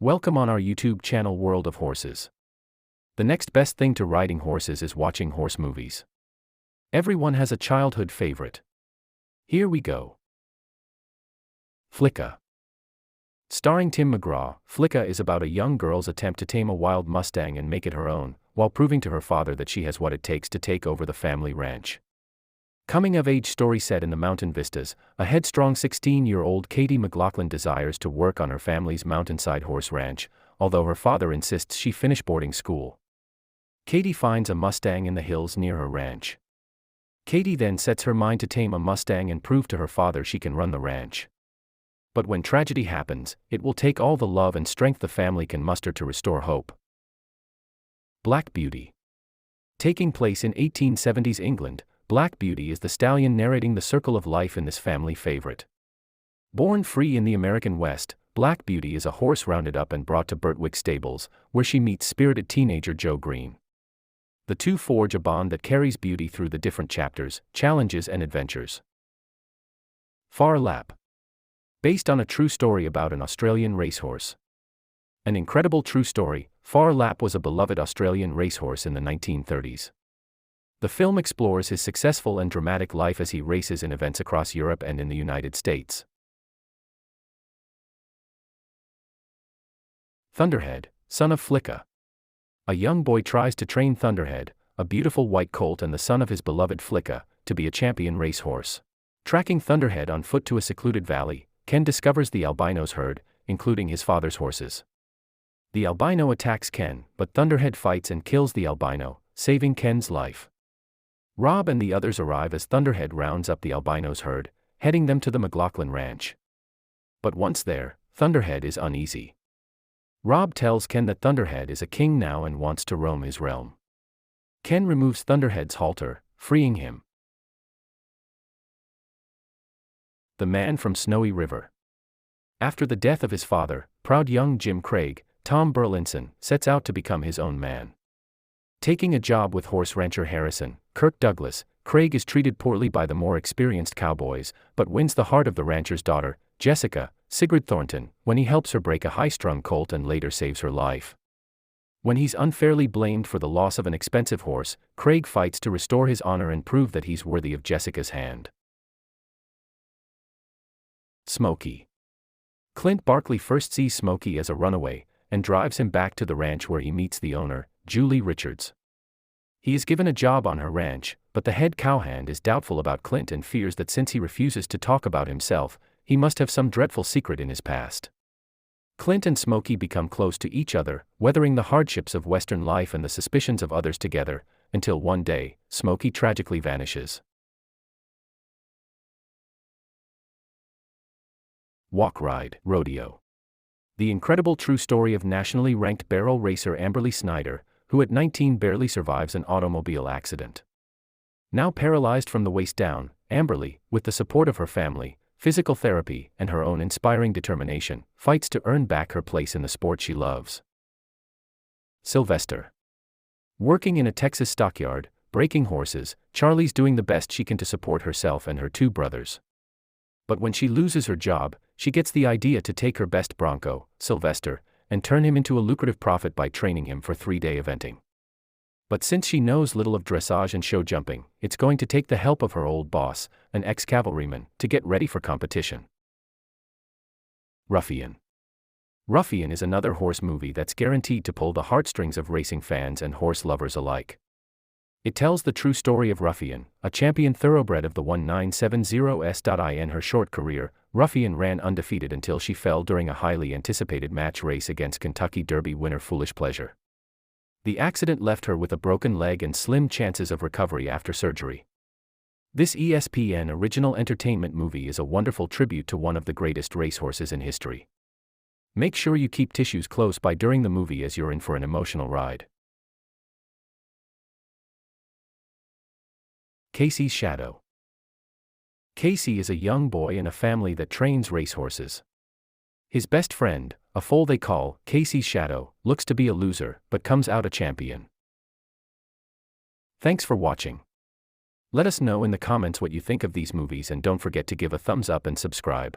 Welcome on our YouTube channel World of Horses. The next best thing to riding horses is watching horse movies. Everyone has a childhood favorite. Here we go. Flicka. Starring Tim McGraw, Flicka is about a young girl's attempt to tame a wild Mustang and make it her own, while proving to her father that she has what it takes to take over the family ranch. Coming-of-age story set in the mountain vistas, a headstrong 16-year-old Katie McLaughlin desires to work on her family's mountainside horse ranch, although her father insists she finish boarding school. Katie finds a Mustang in the hills near her ranch. Katie then sets her mind to tame a Mustang and prove to her father she can run the ranch. But when tragedy happens, it will take all the love and strength the family can muster to restore hope. Black Beauty. Taking place in 1870s England, Black Beauty is the stallion narrating the circle of life in this family favorite. Born free in the American West, Black Beauty is a horse rounded up and brought to Birtwick Stables, where she meets spirited teenager Joe Green. The two forge a bond that carries Beauty through the different chapters, challenges and adventures. Phar Lap. Based on a true story about an Australian racehorse. An incredible true story, Phar Lap was a beloved Australian racehorse in the 1930s. The film explores his successful and dramatic life as he races in events across Europe and in the United States. Thunderhead, son of Flicka. A young boy tries to train Thunderhead, a beautiful white colt and the son of his beloved Flicka, to be a champion racehorse. Tracking Thunderhead on foot to a secluded valley, Ken discovers the albino's herd, including his father's horses. The albino attacks Ken, but Thunderhead fights and kills the albino, saving Ken's life. Rob and the others arrive as Thunderhead rounds up the albino's herd, heading them to the McLaughlin Ranch. But once there, Thunderhead is uneasy. Rob tells Ken that Thunderhead is a king now and wants to roam his realm. Ken removes Thunderhead's halter, freeing him. The Man from Snowy River. After the death of his father, proud young Jim Craig, Tom Burlinson sets out to become his own man. Taking a job with horse rancher Harrison, Kirk Douglas, Craig is treated poorly by the more experienced cowboys, but wins the heart of the rancher's daughter, Jessica, Sigrid Thornton, when he helps her break a high-strung colt and later saves her life. When he's unfairly blamed for the loss of an expensive horse, Craig fights to restore his honor and prove that he's worthy of Jessica's hand. Smokey. Clint Barkley first sees Smokey as a runaway, and drives him back to the ranch where he meets the owner, Julie Richards. He is given a job on her ranch, but the head cowhand is doubtful about Clint and fears that since he refuses to talk about himself, he must have some dreadful secret in his past. Clint and Smokey become close to each other, weathering the hardships of Western life and the suspicions of others together, until one day, Smokey tragically vanishes. Walk Ride Rodeo. The incredible true story of nationally ranked barrel racer Amberly Snyder, who at 19 barely survives an automobile accident. Now paralyzed from the waist down, Amberly, with the support of her family, physical therapy, and her own inspiring determination, fights to earn back her place in the sport she loves. Sylvester. Working in a Texas stockyard, breaking horses, Charlie's doing the best she can to support herself and her two brothers. But when she loses her job, she gets the idea to take her best bronco, Sylvester, and turn him into a lucrative profit by training him for 3-day eventing. But since she knows little of dressage and show jumping, it's going to take the help of her old boss, an ex-cavalryman, to get ready for competition. Ruffian. Ruffian is another horse movie that's guaranteed to pull the heartstrings of racing fans and horse lovers alike. It tells the true story of Ruffian, a champion thoroughbred of the 1970s. In her short career, Ruffian ran undefeated until she fell during a highly anticipated match race against Kentucky Derby winner Foolish Pleasure. The accident left her with a broken leg and slim chances of recovery after surgery. This ESPN original entertainment movie is a wonderful tribute to one of the greatest racehorses in history. Make sure you keep tissues close by during the movie as you're in for an emotional ride. Casey's Shadow. Casey is a young boy in a family that trains racehorses. His best friend, a foal they call Casey's Shadow, looks to be a loser, but comes out a champion. Thanks for watching. Let us know in the comments what you think of these movies and don't forget to give a thumbs up and subscribe.